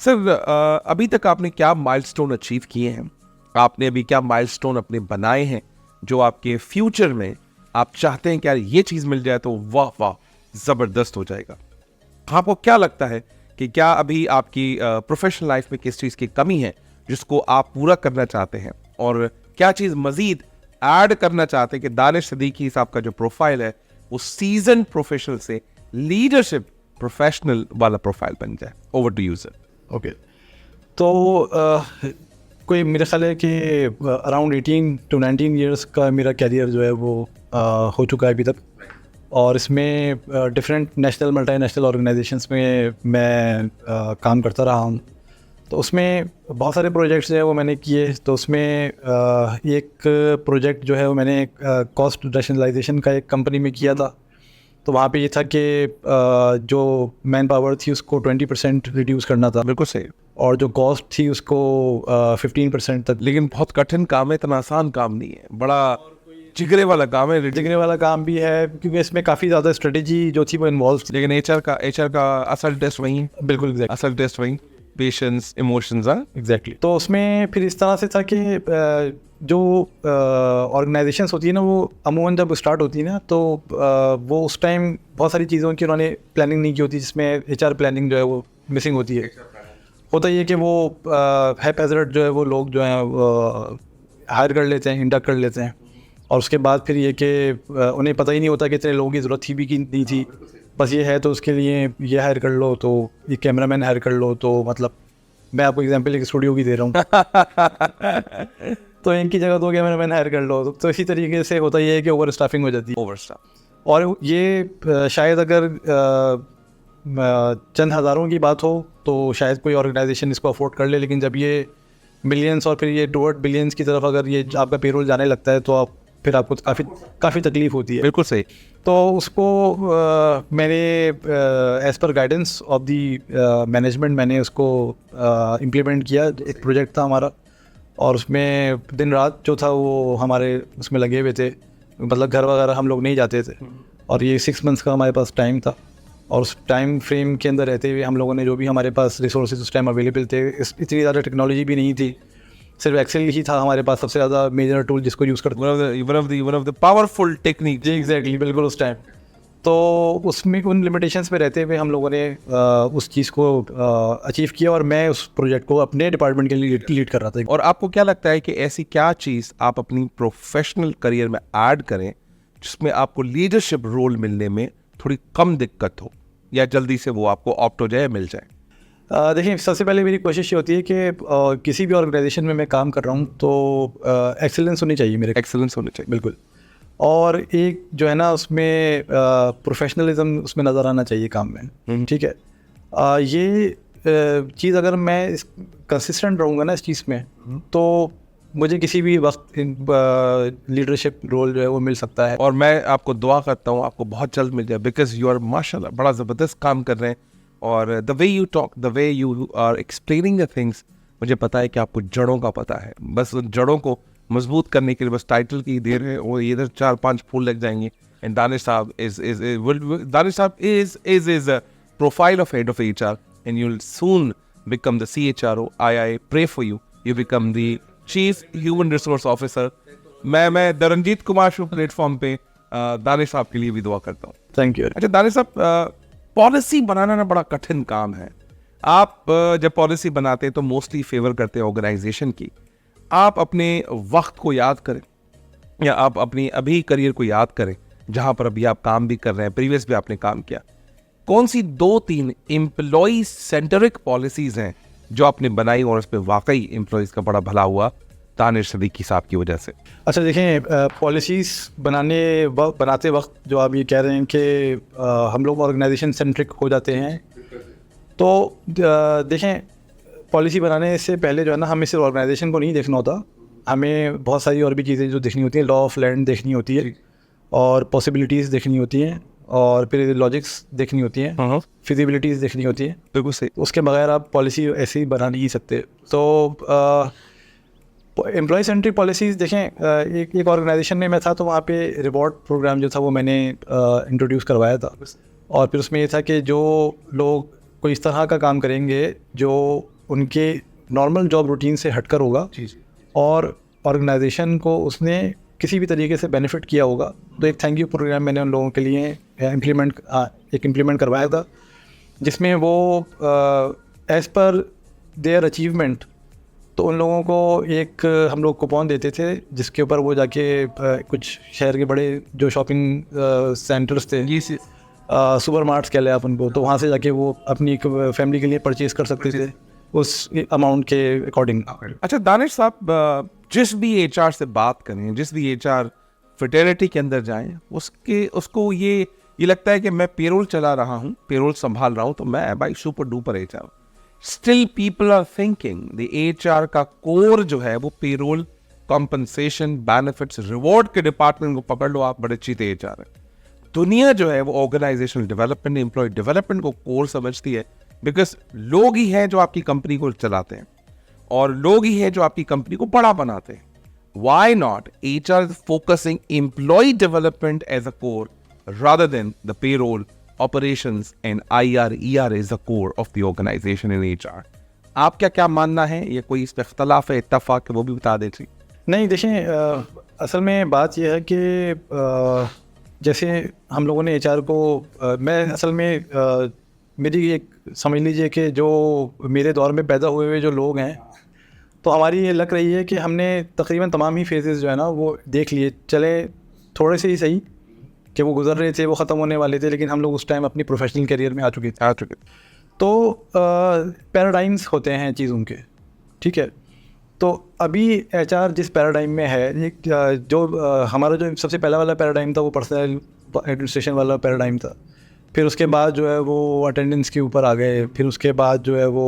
Sir, अभी तक आपने क्या milestone achieve किए हैं, आपने अभी क्या milestone अपने बनाए हैं जो आपके फ्यूचर में आप चाहते हैं कि यार ये चीज़ मिल जाए तो वाह ज़बरदस्त हो जाएगा? आपको क्या लगता है कि क्या अभी आपकी प्रोफेशनल लाइफ में किस चीज़ की कमी है जिसको आप पूरा करना चाहते हैं, और क्या चीज़ मज़ीद ऐड करना चाहते हैं कि दानिश सिद्दीकी साहब का जो प्रोफाइल है वो सीजन प्रोफेशनल से लीडरशिप प्रोफेशनल वाला प्रोफाइल बन जाए? Over to you sir. Okay, तो कोई मेरा ख्याल है कि अराउंड 18 to 19 ईयर्स का मेरा कैरियर जो है वो हो चुका है अभी तक, और इसमें डिफरेंट नेशनल मल्टीनेशनल ऑर्गेनाइजेशंस में मैं काम करता रहा हूँ। तो उसमें बहुत सारे प्रोजेक्ट्स जो है वो मैंने किए। तो उसमें एक प्रोजेक्ट जो है वो मैंने कॉस्ट रैशनलाइजेशन का एक कंपनी में किया था। तो वहाँ पे ये था कि जो मैन पावर थी उसको 20% रिड्यूस करना था। बिल्कुल सही। और जो कॉस्ट थी उसको 15% तक। लेकिन बहुत कठिन काम है, इतना आसान काम नहीं है, बड़ा जिगरे वाला काम है। जिगरे वाला काम भी है क्योंकि इसमें काफ़ी ज़्यादा स्ट्रेटेजी जो थी वो इन्वॉल्व थी। लेकिन एचआर का असल टेस्ट वही है। बिल्कुल एग्जैक्ट, असल टेस्ट वही, पेशेंस, इमोशंस। एग्जैक्टली। तो उसमें फिर इस तरह से था कि जो ऑर्गेनाइजेशंस होती है ना, वो अमूमन जब स्टार्ट होती है ना, तो वो उस टाइम बहुत सारी चीज़ों की उन्होंने प्लानिंग नहीं की होती, जिसमें एचआर प्लानिंग जो है वो मिसिंग होती है। होता ये कि वो हैपहैज़र्ड जो है वो लोग जो हैं हायर कर लेते हैं, इंडक्ट कर लेते हैं, और उसके बाद फिर ये कि उन्हें पता ही नहीं होता कि इतने लोगों की ज़रूरत थी भी कि नहीं थी। बस ये है तो उसके लिए ये हायर कर लो, तो ये कैमरामैन हायर कर लो। तो मतलब मैं आपको एग्जांपल एक स्टूडियो की दे रहा हूँ। तो इनकी जगह दो क्या मैंने हायर कर लो। तो इसी तरीके से होता ही है कि ओवर स्टाफिंग हो जाती है। ओवरस्टाफ। और ये शायद अगर चंद हज़ारों की बात हो तो शायद कोई ऑर्गेनाइजेशन इसको अफोर्ड कर ले, लेकिन जब ये मिलियंस और फिर ये टुवर्ड बिलियंस की तरफ अगर ये आपका पेरोल जाने लगता है तो फिर आपको काफ़ी तकलीफ होती है। बिल्कुल सही। तो उसको मैंने as per guidance of the management मैंने उसको इम्प्लीमेंट किया। एक प्रोजेक्ट था हमारा और उसमें दिन रात जो था वो हमारे उसमें लगे हुए थे, मतलब घर वगैरह हम लोग नहीं जाते थे। और ये 6 मंथ्स का हमारे पास टाइम था और उस टाइम फ्रेम के अंदर रहते हुए हम लोगों ने जो भी हमारे पास रिसोर्सेज उस टाइम अवेलेबल थे, इतनी ज़्यादा टेक्नोलॉजी भी नहीं थी, सिर्फ एक्सेल ही था हमारे पास सबसे ज़्यादा मेजर टूल जिसको यूज़ करते one of the powerful technique. जी एग्जैक्टली, बिल्कुल उस टाइम। तो उसमें उन लिमिटेशंस पे रहते हुए हम लोगों ने उस चीज़ को अचीव किया और मैं उस प्रोजेक्ट को अपने डिपार्टमेंट के लिए लीड कर रहा था। और आपको क्या लगता है कि ऐसी क्या चीज़ आप अपनी प्रोफेशनल करियर में ऐड करें जिसमें आपको लीडरशिप रोल मिलने में थोड़ी कम दिक्कत हो या जल्दी से वो आपको ऑप्ट हो जाए, मिल जाए? देखिए, सबसे पहले मेरी कोशिश ये होती है कि किसी भी ऑर्गेनाइजेशन में मैं काम कर रहा हूँ तो एक्सीलेंस होनी चाहिए मेरे। एक्सीलेंस होनी चाहिए, बिल्कुल। और एक जो है ना उसमें प्रोफेशनलिज्म उसमें नज़र आना चाहिए काम में। ठीक है, ये चीज़ अगर मैं कंसिस्टेंट रहूँगा ना इस चीज़ में तो मुझे किसी भी वक्त लीडरशिप रोल जो है वो मिल सकता है। और मैं आपको दुआ करता हूँ आपको बहुत जल्द मिल जाए, बिकॉज यू आर माशाल्लाह बड़ा ज़बरदस्त काम कर रहे हैं। और the way you talk, the way you are explaining the things, मुझे पता है कि आपको जड़ों का पता है। बस उन जड़ों को मजबूत करने के लिए बस टाइटल की देर है और इधर 4-5 फूल लग जाएंगे। एंड दानिश साहब is a profile of head of HR and you'll soon become the CHRO. I pray for you. You become the Chief Human Resource Officer. मैं दरनजीत कुमार शो प्लेटफॉर्म पे दानिश साहब के लिए भी दुआ करता हूँ। Thank you. अच्छा दानिश साहब, पॉलिसी बनाना ना बड़ा कठिन काम है। आप जब पॉलिसी बनाते हैं तो मोस्टली फेवर करते हैं ऑर्गेनाइजेशन की। आप अपने वक्त को याद करें या आप अपनी अभी करियर को याद करें जहां पर अभी आप काम भी कर रहे हैं, प्रीवियस भी आपने काम किया, कौन सी 2-3 एम्प्लॉय सेंट्रिक पॉलिसीज हैं जो आपने बनाई और उस पर वाकई एम्प्लॉयज का बड़ा भला हुआ दानिश सदीकी साहब की वजह से? अच्छा देखें, पॉलिसीज़ बनाते वक्त जो आप ये कह रहे हैं कि हम लोग ऑर्गेनाइजेशन सेंट्रिक हो जाते हैं, तो देखें पॉलिसी बनाने से पहले जो है ना हमें सिर्फ ऑर्गेनाइजेशन को नहीं देखना होता, हमें बहुत सारी और भी चीज़ें जो देखनी होती हैं। लॉ ऑफ लैंड देखनी होती है और पॉसिबिलिटीज़ देखनी होती हैं और फिर लॉजिक्स देखनी होती हैं, फिजिबिलिटीज़ देखनी होती है। बिल्कुल सही। उसके बगैर आप पॉलिसी ऐसे ही बना नहीं सकते। तो एम्प्लॉय सेंट्रिक पॉलिसीज़ देखें, एक ऑर्गेनाइजेशन में मैं था तो वहाँ पे रिवॉर्ड प्रोग्राम जो था वो मैंने इंट्रोड्यूस करवाया था। और फिर उसमें ये था कि जो लोग कोई इस तरह का काम करेंगे जो उनके नॉर्मल जॉब रूटीन से हटकर होगा और ऑर्गेनाइजेशन को उसने किसी भी तरीके से बेनिफिट किया होगा, तो एक थैंक यू प्रोग्राम मैंने उन लोगों के लिए इम्प्लीमेंट करवाया था, जिसमें वो एज़ पर देयर अचीवमेंट तो उन लोगों को एक हम लोग कूपन देते थे जिसके ऊपर वो जाके कुछ शहर के बड़े जो शॉपिंग सेंटर्स थे, सुपर मार्ट्स कह लें आप उनको, तो वहाँ से जाके वो अपनी फैमिली के लिए परचेज कर सकते थे उस अमाउंट के अकॉर्डिंग। अच्छा दानिश साहब, जिस भी एचआर से बात करें, जिस भी एचआर फ्रेटर्निटी के अंदर जाएं, उसको ये लगता है कि मैं पेरोल चला रहा हूँ, पेरोल संभाल रहा हूँ, तो मैं भाई super duper HR. Still people are thinking the HR का कोर जो है वो पेरोल, कॉम्पनसेशन, बेनिफिट्स, रिवॉर्ड के डिपार्टमेंट को पकड़ लो आप, बड़े अच्छी एचआर है। दुनिया जो है वो ऑर्गेनाइजेशनल डेवलपमेंट, एम्प्लॉय डेवलपमेंट को कोर समझती है, बिकॉज लोग ही हैं जो आपकी कंपनी को चलाते हैं और लोग ही हैं जो आपकी कंपनी को बड़ा बनाते हैं। Why not HR is focusing employee development as a core rather than the payroll, operations and IR, ER is the core of the organization in HR? आपका क्या मानना है? ये कोई इस पर इख्तलाफ है, इत्तफाक है, वो भी बता दें। नहीं देखें, असल में बात यह है कि जैसे हम लोगों ने HR को मैं असल में मेरी एक समझ लीजिए कि जो मेरे दौर में पैदा हुए जो लोग हैं, तो हमारी ये लग रही है कि हमने तकरीबन तमाम ही फेजेस जो है ना वो देख लिए, चले थोड़े से ही सही कि वो गुजर रहे थे, वो ख़त्म होने वाले थे, लेकिन हम लोग उस टाइम अपनी प्रोफेशनल करियर में आ चुके थे। तो पैराडाइम्स होते हैं चीज़ों के, ठीक है। तो अभी एचआर जिस पैराडाइम में है, हमारा जो सबसे पहला वाला पैराडाइम था वो पर्सनल एडमिनिस्ट्रेशन वाला पैराडाइम था। फिर उसके बाद जो है वो अटेंडेंस के ऊपर आ गए। फिर उसके बाद जो है वो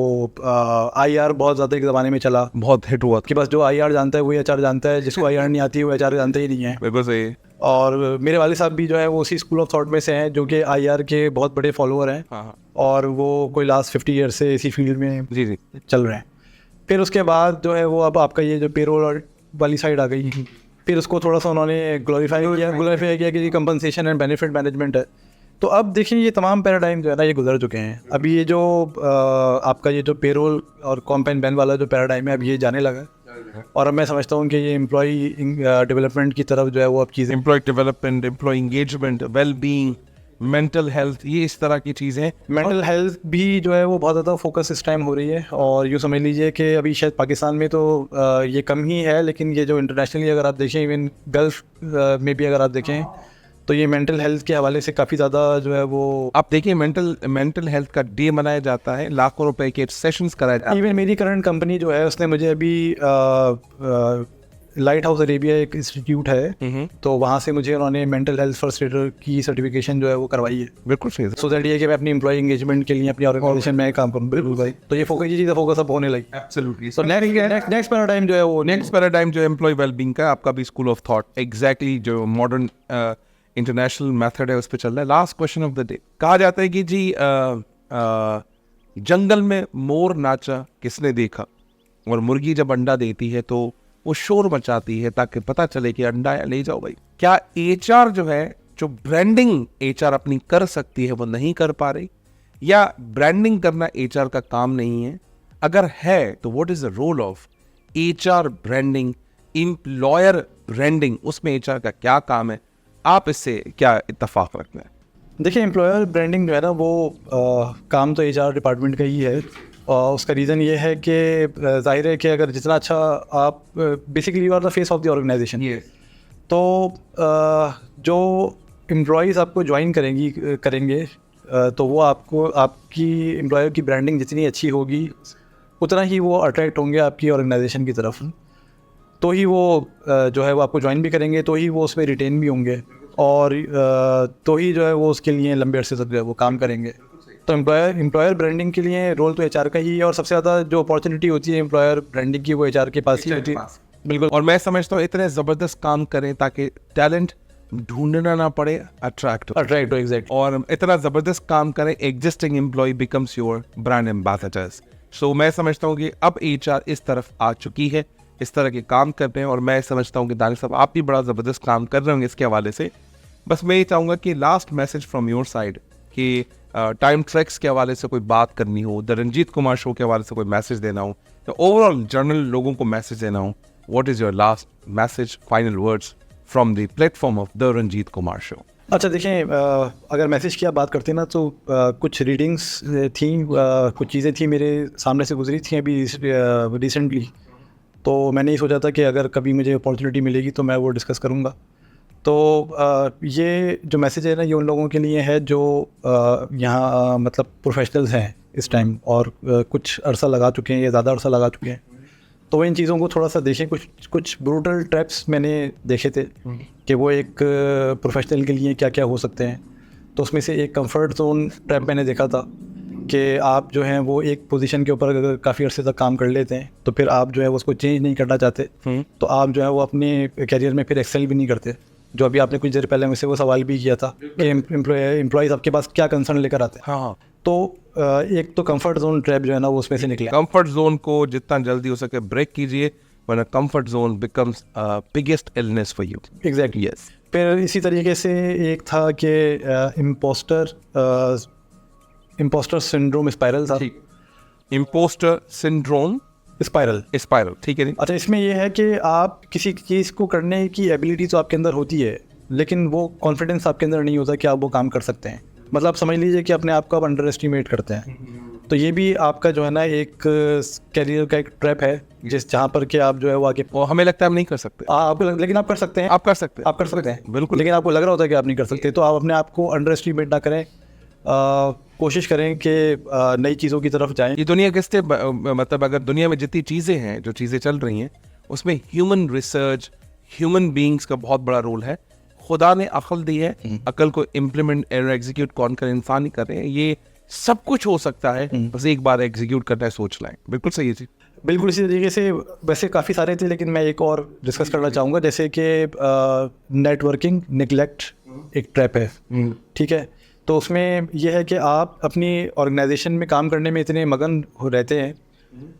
आईआर बहुत ज़्यादा एक ज़माने में चला, बहुत हिट हुआ कि बस जो आईआर जानता है वही एचआर जानता है, जिसको आईआर नहीं आती है वो एचआर जानता ही नहीं है। बिल्कुल सही। और मेरे वाले साहब भी जो है वो उसी स्कूल ऑफ थॉट में से हैं, जो कि आईआर के बहुत बड़े फॉलोअर हैं। हाँ। और वो कोई लास्ट 50 ईयर से इसी फील्ड में जी चल रहे हैं। फिर उसके बाद जो है वो अब आपका ये जो पेरोल वाली साइड आ गई, फिर उसको थोड़ा सा उन्होंने ग्लोरीफाई किया कि कंपनसेशन एंड बेनिफिट मैनेजमेंट है। तो अब देखिए ये तमाम पैराडाइम जो है ना ये गुजर चुके हैं। अभी ये जो आपका ये जो पेरोल और कॉम्प एंड बेन वाला जो पैराडाइम है अब ये जाने लगा है। और अब मैं समझता हूँ कि ये एम्प्लॉई डेवलपमेंट की तरफ जो है वो अब चीज़ें, employ development, employ engagement, well being, mental health, ये इस तरह की चीज़ें। मेंटल हेल्थ भी जो है वो बहुत ज़्यादा फोकस इस टाइम हो रही है। और यूँ समझ लीजिए कि अभी शायद पाकिस्तान में तो ये कम ही है, लेकिन ये जो इंटरनेशनली अगर आप देखें, इवन गल्फ में भी अगर आप देखें, तो ये मेंटल हेल्थ के हवाले से काफ़ी ज़्यादा जो है वो, आप देखिए मेंटल हेल्थ का डे मनाया जाता है, लाखों रुपए के सेशंस कराए जाते हैं। इवन मेरी करंट कंपनी जो है उसने मुझे अभी लाइट हाउस अरेबिया एक इंस्टीट्यूट है, तो वहाँ से मुझे उन्होंने मेंटल हेल्थ फर्स्ट एडर की सर्टिफिकेशन जो है वो करवाई है। बिल्कुल सही। सो दैट ये कि मैं अपनी एम्प्लॉय एंगेजमेंट के लिए अपनी ऑर्गेनाइजेशन में काम करूँ। बिल्कुल भाई, तो ये चीज़ें फोकस अब होने लगी। एब्सोल्युटली। तो नेक्स्ट पैराडाइम जो है वो नेक्स्ट पैराडाइम जो एम्प्लॉय वेलबींग का, आपका भी स्कूल ऑफ थॉट एग्जैक्टली जो मॉडर्न इंटरनेशनल मेथड है उस पर चल रहा है। Last question of the day, कहा जाता है कि जी जंगल में मोर नाचा किसने देखा, और मुर्गी जब अंडा देती है तो वो शोर मचाती है ताकि पता चले कि अंडा या ले जाओ भाई। क्या एचआर जो है, जो ब्रांडिंग एचआर अपनी कर सकती है वो नहीं कर पा रही, या ब्रांडिंग करना एचआर का काम नहीं है? अगर है तो what is the role of HR branding, employer branding, उसमें एचआर का क्या काम है? आप इससे क्या इत्तेफाक रखते हैं? देखिए, एम्प्लॉयर ब्रांडिंग जो है ना वो काम तो एचआर डिपार्टमेंट का ही है। और उसका रीज़न ये है कि जाहिर है कि अगर जितना अच्छा आप basically you are the face of the organization, तो जो एम्प्लॉयज़ आपको ज्वाइन करेंगे तो वो आपको, आपकी एम्प्लॉयर की ब्रांडिंग जितनी अच्छी होगी उतना ही वो अट्रैक्ट होंगे आपकी ऑर्गेनाइजेशन की तरफ, तो ही वो जो है वो आपको ज्वाइन भी करेंगे, तो ही वो उसमें रिटेन भी होंगे, और तो ही जो है वो उसके लिए लंबे अरसे तक जो है वो काम करेंगे। तो एम्प्लॉयर ब्रांडिंग के लिए रोल तो एचआर का ही है, और सबसे ज़्यादा जो अपॉर्चुनिटी होती है एम्प्लॉयर ब्रांडिंग की वो एचआर के पास ही होती है। बिल्कुल। और मैं समझता हूँ इतने ज़बरदस्त काम करें ताकि टैलेंट ढूंढना ना पड़े, अट्रैक्ट हो एग्जैक्ट, और इतना ज़बरदस्त काम करें, existing employee becomes your brand ambassadors. So मैं समझता हूँ कि अब एचआर इस तरफ आ चुकी है, इस तरह के काम कर रहे हैं, और मैं समझता हूँ कि दानिश साहब आप भी बड़ा ज़बरदस्त काम कर रहे होंगे इसके हवाले से। बस मैं ये चाहूँगा कि last message from your side कि टाइम ट्रैक्स के हवाले से कोई बात करनी हो, द रंजीत कुमार शो के हवाले से कोई मैसेज देना हो, तो ओवरऑल जर्नल लोगों को मैसेज देना हो, what is your last message, final words from the platform of the Ranjit Kumar show? अच्छा देखिए, अगर मैसेज की आप बात करते हैं ना, तो कुछ रीडिंग्स थी, कुछ चीज़ें थी मेरे सामने से गुजरी थी अभी रिसेंटली, तो मैंने ये सोचा था कि अगर कभी मुझे अपॉर्चुनिटी मिलेगी तो मैं वो डिस्कस करूँगा। तो ये जो मैसेज है ना, ये उन लोगों के लिए है जो यहाँ मतलब प्रोफेशनल्स हैं इस टाइम, और कुछ अरसा लगा चुके हैं या ज़्यादा अरसा लगा चुके हैं, तो इन चीज़ों को थोड़ा सा देखें। कुछ ब्रूटल ट्रैप्स मैंने देखे थे कि वो एक प्रोफेशनल के लिए क्या क्या हो सकते हैं। तो उसमें से एक कंफर्ट जोन ट्रैप मैंने देखा था कि आप जो हैं वो एक पोजीशन के ऊपर अगर काफ़ी अरसे तक काम कर लेते हैं, तो फिर आप जो है उसको चेंज नहीं करना चाहते, तो आप जो है वो अपने कैरियर में फिर एक्सेल भी नहीं करते। जो अभी आपने कुछ देर पहले मुझसे वो सवाल भी किया था कि एम्प्लॉयज़ आपके पास क्या कंसर्न लेकर आते हैं। हाँ, तो एक तो कंफर्ट जोन ट्रैप जो है ना वो उसमें से निकला। कंफर्ट जोन को जितना जल्दी हो सके ब्रेक कीजिए, वरना comfort zone becomes biggest illness for you. Exactly, yes. फिर इसी तरीके से एक था कि इम्पोस्टर सिंड्रोम स्पाइरल था। इम्पोस्टर सिंड्रोम स्पाइरल, ठीक है नहीं? अच्छा, इसमें यह है कि आप किसी चीज़ को करने की एबिलिटी तो आपके अंदर होती है, लेकिन वो कॉन्फिडेंस आपके अंदर नहीं होता कि आप वो काम कर सकते हैं। मतलब आप समझ लीजिए कि अपने आप को आप अंडर एस्टिमेट करते हैं। तो ये भी आपका जो है ना एक कैरियर का एक ट्रैप है, जहाँ पर कि आप जो है वो आगे, हमें लगता है हम नहीं कर सकते, लेकिन आप कर सकते हैं। आप कर सकते हैं बिल्कुल, लेकिन आपको लग रहा होता है कि आप नहीं कर सकते। तो आप अपने आप को अंडर एस्टिमेट ना करें। कोशिश करें कि नई चीज़ों की तरफ जाएं। ये दुनिया किस मतलब अगर दुनिया में जितनी चीज़ें हैं, जो चीज़ें चल रही हैं, उसमें ह्यूमन रिसर्च, ह्यूमन बीइंग्स का बहुत बड़ा रोल है। खुदा ने अक्ल दी है, अक्ल को इम्प्लीमेंट और एग्जीक्यूट कौन कर, इंसान ही कर रहे हैं। ये सब कुछ हो सकता है, बस एक बार एग्जीक्यूट करना है, सोच लाएं। बिल्कुल सही है जी। बिल्कुल इसी तरीके से वैसे काफ़ी सारे थे, लेकिन मैं एक और डिस्कस करना चाहूँगा, जैसे कि नेटवर्किंग निगलेक्ट एक ट्रैप है, ठीक है। तो उसमें यह है कि आप अपनी ऑर्गेनाइजेशन में काम करने में इतने मगन हो रहते हैं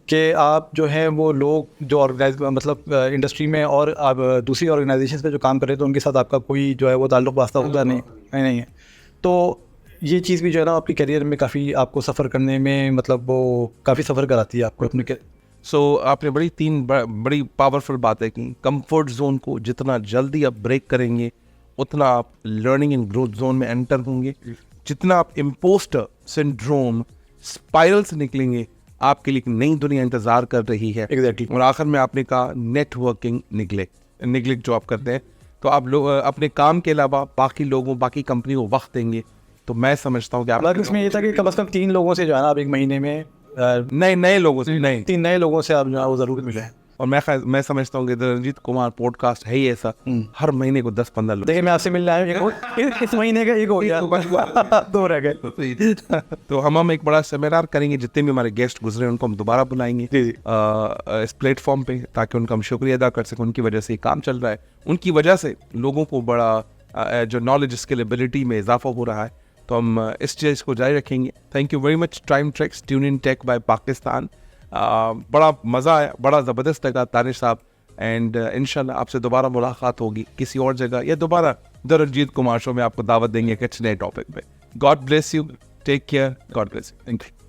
कि आप जो है वो लोग जो मतलब इंडस्ट्री में और आप दूसरी ऑर्गेनाइजेशन पे जो काम कर रहे हैं, तो उनके साथ आपका कोई जो है वो ताल्लुक़ वास्ता होता नहीं है। तो ये चीज़ भी जो है ना आपके करियर में काफ़ी आपको सफ़र करने में मतलब वो काफ़ी सफ़र कराती है आपको अपने आपने बड़ी पावरफुल बातें की। कंफर्ट जोन को जितना जल्दी आप ब्रेक करेंगे, उतना आप लर्निंग एंड ग्रोथ जोन में एंटर होंगे। जितना आप इम्पोस्टर सिंड्रोम स्पाइरल से निकलेंगे, आपके लिए एक नई दुनिया इंतजार कर रही है। एग्जैक्टली। और आखिर में आपने कहा नेटवर्किंग निगलेक्ट जो आप करते हैं, तो आप लोग अपने काम के अलावा बाकी लोगों, बाकी कंपनी को वक्त देंगे, तो मैं समझता हूँ कि आप इसमें ये था कि कम से कम 3 लोगों से जो है ना आप एक महीने में नए लोगों से 3 नए लोगों से आप जो है वो ज़रूर मिले। और मैं समझता हूँ कि रंजीत कुमार पॉडकास्ट है ही ऐसा, हर महीने को 10-15 लोग। देखिए मैं आपसे मिलने आया हूँ, इस महीने का एक हो गया, 2 रह गए। तो हम एक बड़ा सेमिनार करेंगे, जितने भी हमारे गेस्ट गुजरे उनको हम दोबारा बुलाएंगे इस प्लेटफॉर्म पे, ताकि उनका हम शुक्रिया अदा कर सकें। उनकी वजह से ये काम चल रहा है, उनकी वजह से लोगों को बड़ा जो नॉलेज स्किल एबिलिटी में इजाफा हो रहा है। तो हम इस चीज़ को जारी रखेंगे। Thank you very much time tracks tune in tech by Pakistan. बड़ा मज़ा आया, बड़ा ज़बरदस्त लगा तानिश साहब, एंड इंशाल्लाह आपसे दोबारा मुलाकात होगी किसी और जगह, या दोबारा द रंजीत कुमार शो में आपको दावत देंगे एक अच्छे नए टॉपिक पे। God bless you, take care, god bless you, thank you.